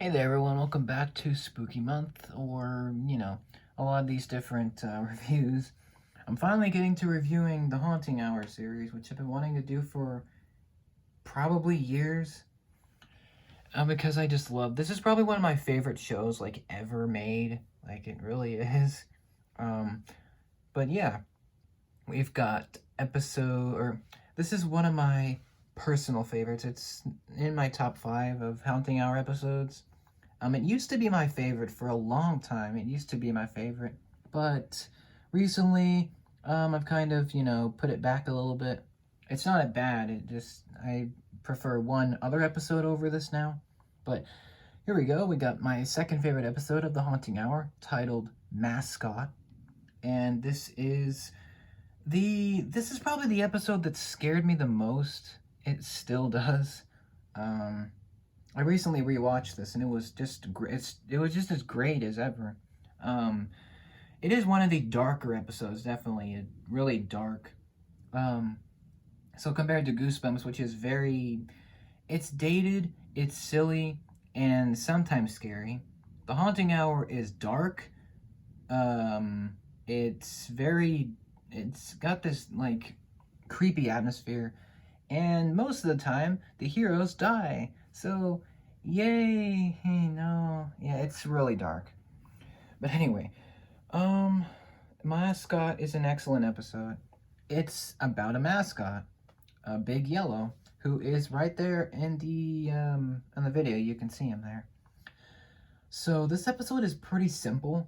Hey there everyone, welcome back to Spooky Month, or, a lot of these different reviews. I'm finally getting to reviewing the Haunting Hour series, which I've been wanting to do for probably years, because I just love, this is probably one of my favorite shows, ever made, it really is. Um, but yeah, we've got this is one of my personal favorites. It's in my top 5 of Haunting Hour episodes. It used to be my favorite for a long time. It used to be my favorite, but recently, I've kind of, put it back a little bit. It's not bad. I prefer one other episode over this now. But here we go. We got my second favorite episode of The Haunting Hour, titled Mascot. And this is probably the episode that scared me the most. It still does. I recently rewatched this, and it was just it was just as great as ever. Um, it is one of the darker episodes, definitely really dark. Um, so compared to Goosebumps, which is it's dated, it's silly, and sometimes scary. The Haunting Hour is dark. Um, it's got this creepy atmosphere, and most of the time the heroes die. So, yay! Hey, no, yeah, it's really dark. But anyway, um, Mascot is an excellent episode. It's about a mascot, a big yellow, who is right there in the video. You can see him there. So this episode is pretty simple.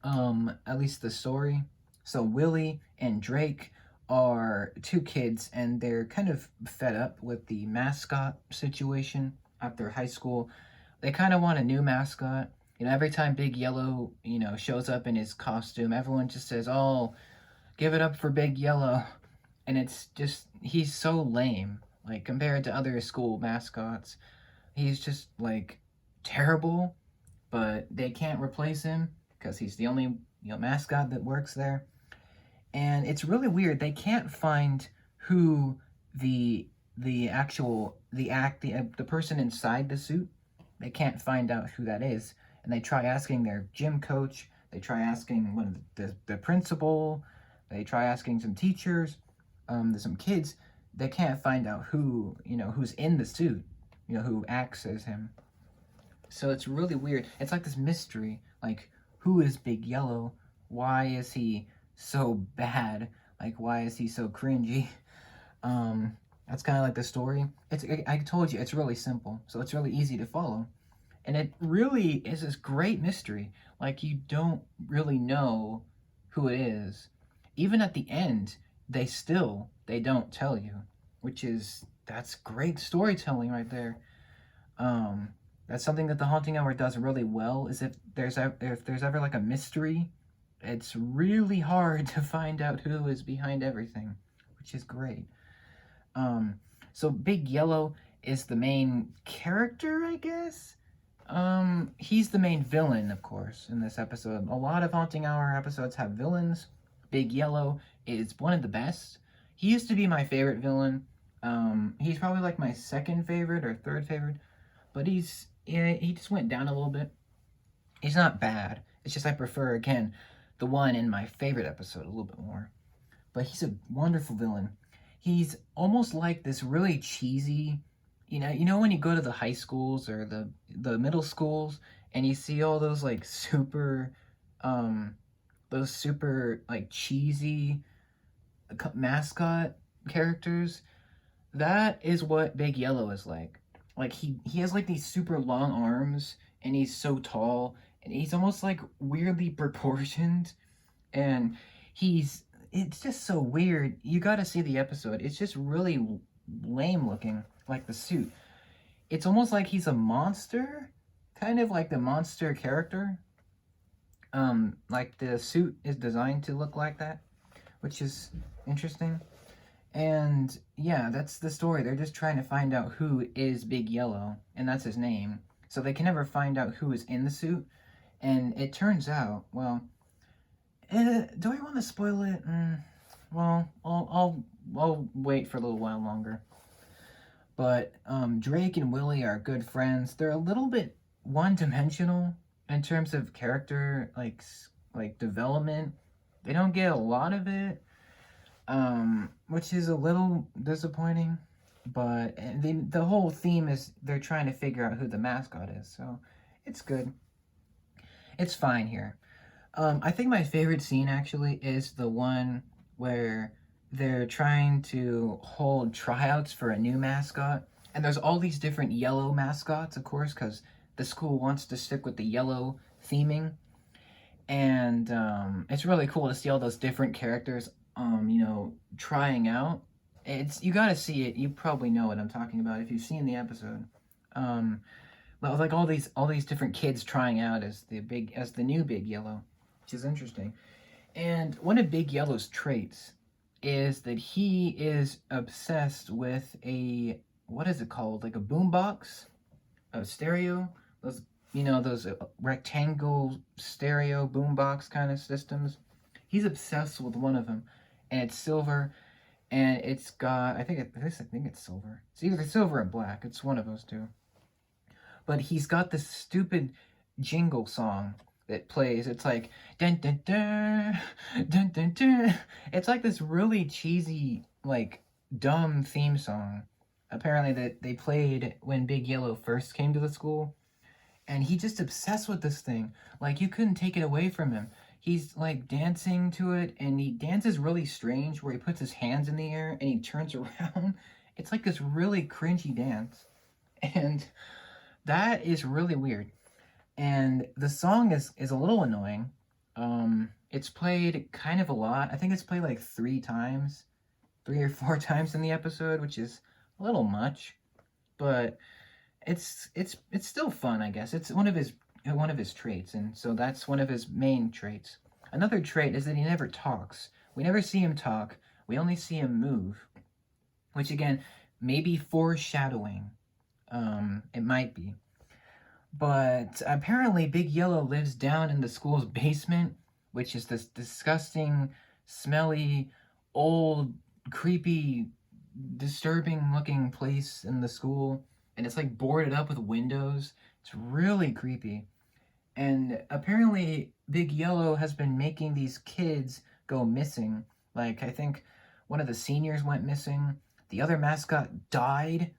At least the story. So Willie and Drake are two kids, and they're kind of fed up with the mascot situation at their high school. They kind of want a new mascot. Every time Big Yellow, shows up in his costume, everyone just says, "Oh, give it up for Big Yellow." And it's just, he's so lame. Compared to other school mascots, he's just, terrible, but they can't replace him because he's the only, mascot that works there. And it's really weird. They can't find who the person inside the suit. They can't find out who that is, and they try asking their gym coach. They try asking one of the principal. They try asking some teachers. There's some kids. They can't find out who's in the suit. Who acts as him. So it's really weird. It's like this mystery. Who is Big Yellow? Why is he so bad? Why is he so cringy? That's kind of like the story. I told you, it's really simple, so it's really easy to follow. And it really is this great mystery. You don't really know who it is. Even at the end, they don't tell you, that's great storytelling right there. That's something that The Haunting Hour does really well, is if there's ever a mystery, it's really hard to find out who is behind everything, which is great. So Big Yellow is the main character, I guess. He's the main villain, of course, in this episode. A lot of Haunting Hour episodes have villains. Big Yellow is one of the best. He used to be my favorite villain. He's probably my second favorite or third favorite, but he just went down a little bit. He's not bad. It's just I prefer, again, the one in my favorite episode a little bit more. But he's a wonderful villain. He's almost like this really cheesy, when you go to the high schools or the middle schools and you see all those super cheesy mascot characters. That is what Big Yellow is like. He has these super long arms, and he's so tall, and he's almost weirdly proportioned, and it's just so weird. You gotta see the episode. It's just really lame looking, the suit. It's almost like he's a monster, kind of like the monster character. The suit is designed to look like that, which is interesting. And yeah, that's the story. They're just trying to find out who is Big Yellow, and that's his name. So they can never find out who is in the suit. And it turns out, well, do I want to spoil it? Well, I'll wait for a little while longer. But Drake and Willie are good friends. They're a little bit one-dimensional in terms of character, like development. They don't get a lot of it, which is a little disappointing. But the whole theme is they're trying to figure out who the mascot is, so it's good. It's fine here. I think my favorite scene actually is the one where they're trying to hold tryouts for a new mascot, and there's all these different yellow mascots, of course, because the school wants to stick with the yellow theming, and it's really cool to see all those different characters, trying out. You gotta see it. You probably know what I'm talking about if you've seen the episode. Um, like all these different kids trying out as the new Big Yellow, which is interesting. And one of Big Yellow's traits is that he is obsessed with what is it called? Like a boombox, a stereo. Those rectangle stereo boombox kind of systems. He's obsessed with one of them, and it's silver, and it's got I think it's silver. It's either silver or black. It's one of those two. But he's got this stupid jingle song that plays. It's like dun dun dun dun dun dun. It's like this really cheesy, like dumb theme song. Apparently that they played when Big Yellow first came to the school, and he just obsessed with this thing. Like you couldn't take it away from him. He's like dancing to it, and he dances really strange where he puts his hands in the air and he turns around. It's like this really cringy dance. And that is really weird. And the song is a little annoying. It's played kind of a lot. I think it's played like 3 or 4 times in the episode, which is a little much. But it's still fun, I guess. It's one of his traits, and so that's one of his main traits. Another trait is that he never talks. We never see him talk. We only see him move, which again, maybe foreshadowing. It might be. But apparently Big Yellow lives down in the school's basement, which is this disgusting, smelly, old, creepy, disturbing looking place in the school. And it's like boarded up with windows. It's really creepy. And apparently Big Yellow has been making these kids go missing. Like, I think one of the seniors went missing. The other mascot died.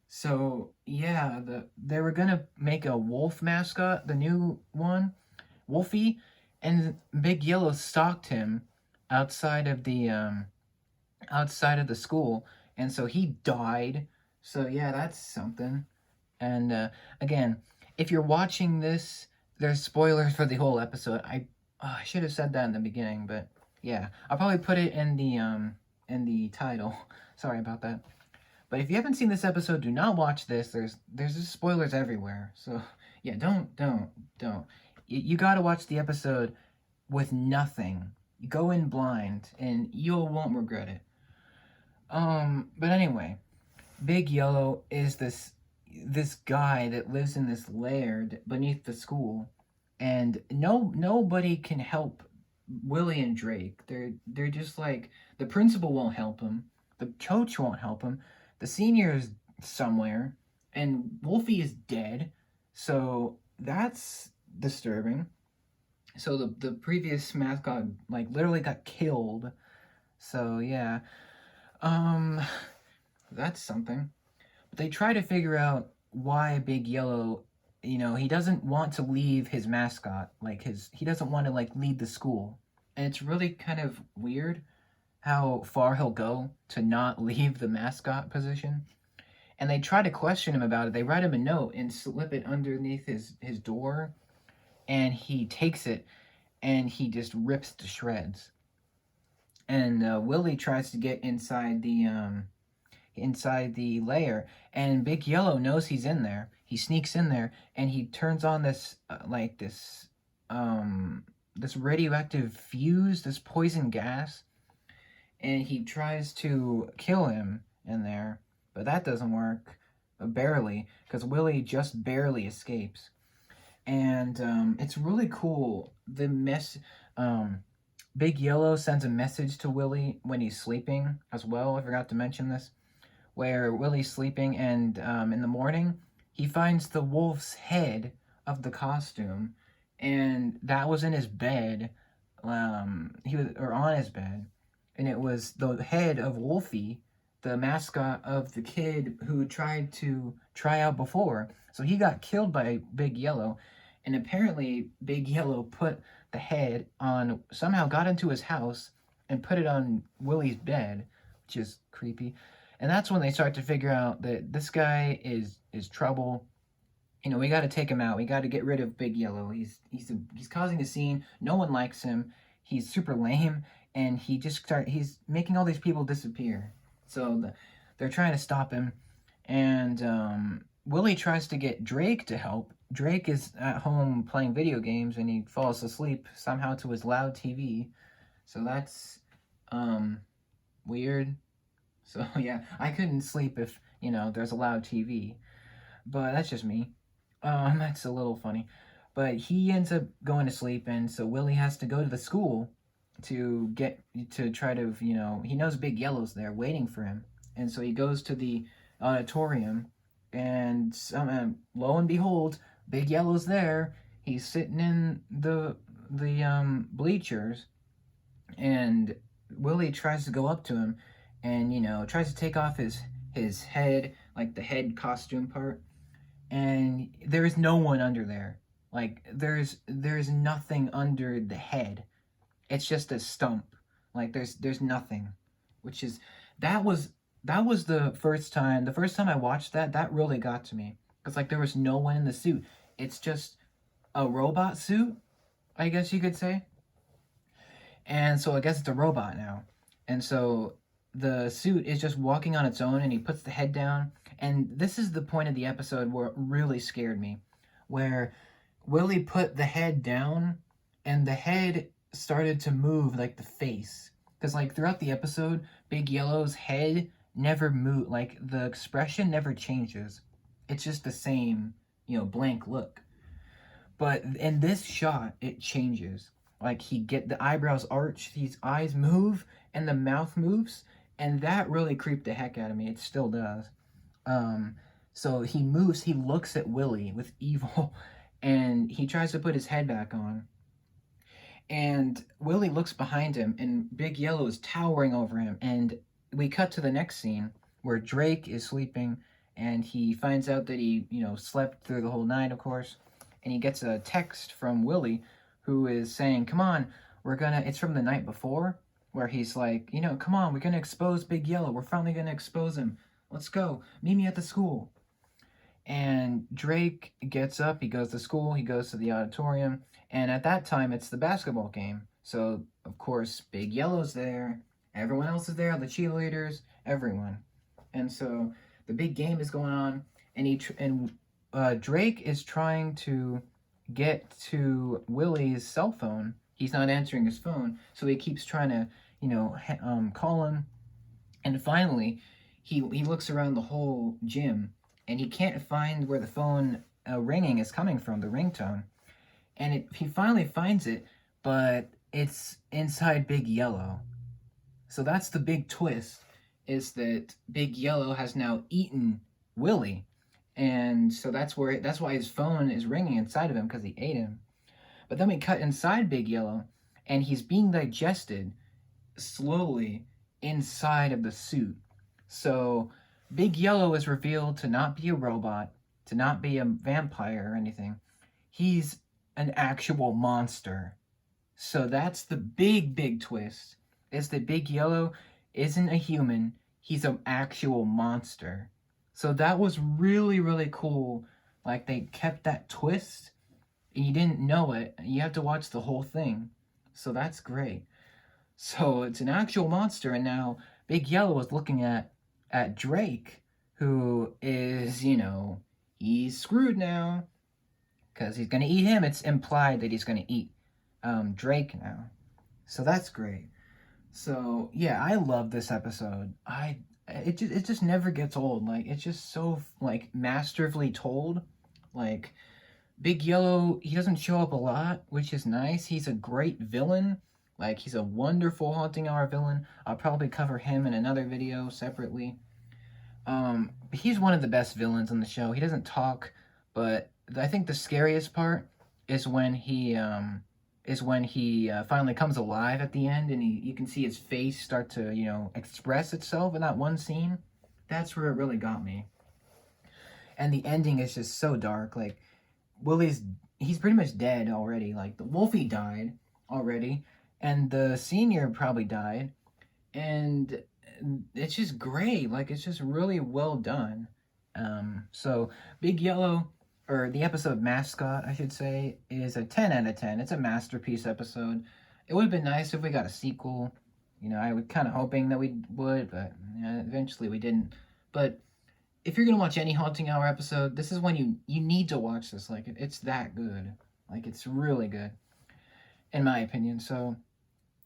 So, yeah, they were gonna make a wolf mascot, the new one, Wolfie, and Big Yellow stalked him outside of the school, and so he died. So yeah, that's something. And again, if you're watching this, there's spoilers for the whole episode. I should have said that in the beginning, but yeah, I'll probably put it in the title. Sorry about that. But if you haven't seen this episode, do not watch this. There's just spoilers everywhere. So yeah, don't. You got to watch the episode with nothing. You go in blind, and you won't regret it. But anyway, Big Yellow is this guy that lives in this lair beneath the school, and nobody can help Willie and Drake. They're just like, the principal won't help him, the coach won't help him, the senior is somewhere, and Wolfie is dead. So that's disturbing. So the previous mascot like literally got killed. So yeah, that's something. But they try to figure out why Big Yellow, he doesn't want to leave his mascot. He doesn't want to lead the school. And it's really kind of weird how far he'll go to not leave the mascot position. And they try to question him about it. They write him a note and slip it underneath his door, and he takes it and he just rips to shreds. And Willie tries to get inside the lair, and Big Yellow knows he's in there. He sneaks in there, and he turns on this this radioactive fuse, this poison gas, and he tries to kill him in there, but that doesn't work, barely, because Willie just barely escapes. And it's really cool. Big Yellow sends a message to Willie when he's sleeping as well. I forgot to mention this, where Willie's sleeping, and in the morning he finds the wolf's head of the costume, and that was in his bed. He was or on his bed, and it was the head of Wolfie, the mascot of the kid who tried to try out before. So he got killed by Big Yellow, and apparently Big Yellow put the head on, somehow got into his house and put it on Willie's bed, which is creepy. And that's when they start to figure out that this guy is trouble. You know, we got to take him out. We got to get rid of Big Yellow. He's causing a scene. No one likes him. He's super lame, and he's making all these people disappear. So they're trying to stop him, and Willie tries to get Drake to help. Drake is at home playing video games, and he falls asleep somehow to his loud TV. So that's weird. So yeah, I couldn't sleep if, you know, there's a loud TV. But that's just me. That's a little funny. But he ends up going to sleep, and so Willie has to go to the school to try to, you know, he knows Big Yellow's there waiting for him. And so he goes to the auditorium, and lo and behold, Big Yellow's there. He's sitting in the bleachers, and Willie tries to go up to him, and, you know, tries to take off his head, like the head costume part, and there is no one under there. Like, there's nothing under the head. It's just a stump. Like, there's nothing, which is that was the first time I watched that really got to me, because, like, there was no one in the suit. It's just a robot suit, I guess you could say. And so I guess it's a robot now. And so the suit is just walking on its own, and he puts the head down. And this is the point of the episode where it really scared me, where Willie put the head down, and the head started to move like the face. Because, like, throughout the episode, Big Yellow's head never moved. Like, the expression never changes. It's just the same, you know, blank look. But in this shot, it changes. Like, the eyebrows arch, these eyes move, and the mouth moves, and that really creeped the heck out of me. It still does. So he moves, he looks at Willie with evil, and he tries to put his head back on. And Willie looks behind him, and Big Yellow is towering over him. And we cut to the next scene where Drake is sleeping, and he finds out that he, you know, slept through the whole night, of course. And he gets a text from Willie, who is saying, come on, it's from the night before, where he's like, you know, come on, we're gonna expose Big Yellow. We're finally gonna expose him. Let's go. Meet me at the school. And Drake gets up, he goes to school, he goes to the auditorium, and at that time, it's the basketball game. So, of course, Big Yellow's there, everyone else is there, the cheerleaders, everyone. And so, the big game is going on, and Drake is trying to get to Willie's cell phone. He's not answering his phone, so he keeps trying to, you know, call him. And finally, he looks around the whole gym, and he can't find where the phone ringing is coming from, the ringtone. And he finally finds it, but it's inside Big Yellow. So that's the big twist, is that Big Yellow has now eaten Willie. And so that's why his phone is ringing inside of him, because he ate him. But then we cut inside Big Yellow, and he's being digested slowly inside of the suit. So Big Yellow is revealed to not be a robot, to not be a vampire or anything. He's an actual monster. So that's the big twist, is that Big Yellow isn't a human, he's an actual monster. So that was really, really cool. Like, they kept that twist, and you didn't know it. You have to watch the whole thing. So that's great. So it's an actual monster, and now Big Yellow is looking at Drake, who is, you know, he's screwed now, because he's going to eat him. It's implied that he's going to eat Drake now. So that's great. So, yeah, I love this episode. It just never gets old. Like, it's just so, like, masterfully told. Like, Big Yellow, he doesn't show up a lot, which is nice. He's a great villain. Like, he's a wonderful Haunting Hour villain. I'll probably cover him in another video separately. He's one of the best villains on the show. He doesn't talk, but I think the scariest part is when he finally comes alive at the end, and you can see his face start to, you know, express itself in that one scene. That's where it really got me. And the ending is just so dark. Like, he's pretty much dead already. Like, the Wolfie died already, and the senior probably died, and it's just great. Like, it's just really well done. So Big Yellow, or the episode Mascot, I should say, is a 10 out of 10. It's a masterpiece episode. It would have been nice if we got a sequel. You know, I was kind of hoping that we would, but eventually we didn't. But if you're gonna watch any Haunting Hour episode, this is when you need to watch this. Like, it's that good. Like, it's really good, in my opinion. So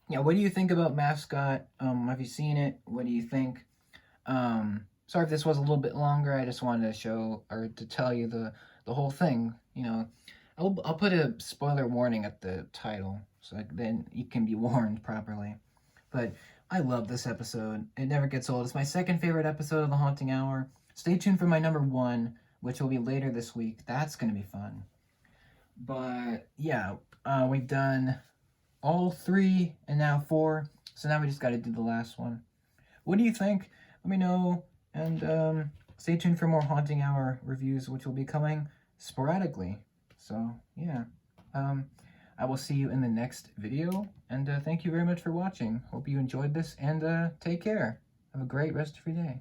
yeah, what do you think about Mascot? Have you seen it? What do you think? Sorry if this was a little bit longer. I just wanted to show, or to tell you the whole thing. You know, I'll put a spoiler warning at the title, so then you can be warned properly. But I love this episode. It never gets old. It's my second favorite episode of The Haunting Hour. Stay tuned for my number 1, which will be later this week. That's going to be fun. But yeah, we've done all 3 and now 4. So now we just got to do the last one. What do you think? Let me know. And stay tuned for more Haunting Hour reviews, which will be coming sporadically. So yeah. I will see you in the next video. And thank you very much for watching. Hope you enjoyed this. And take care. Have a great rest of your day.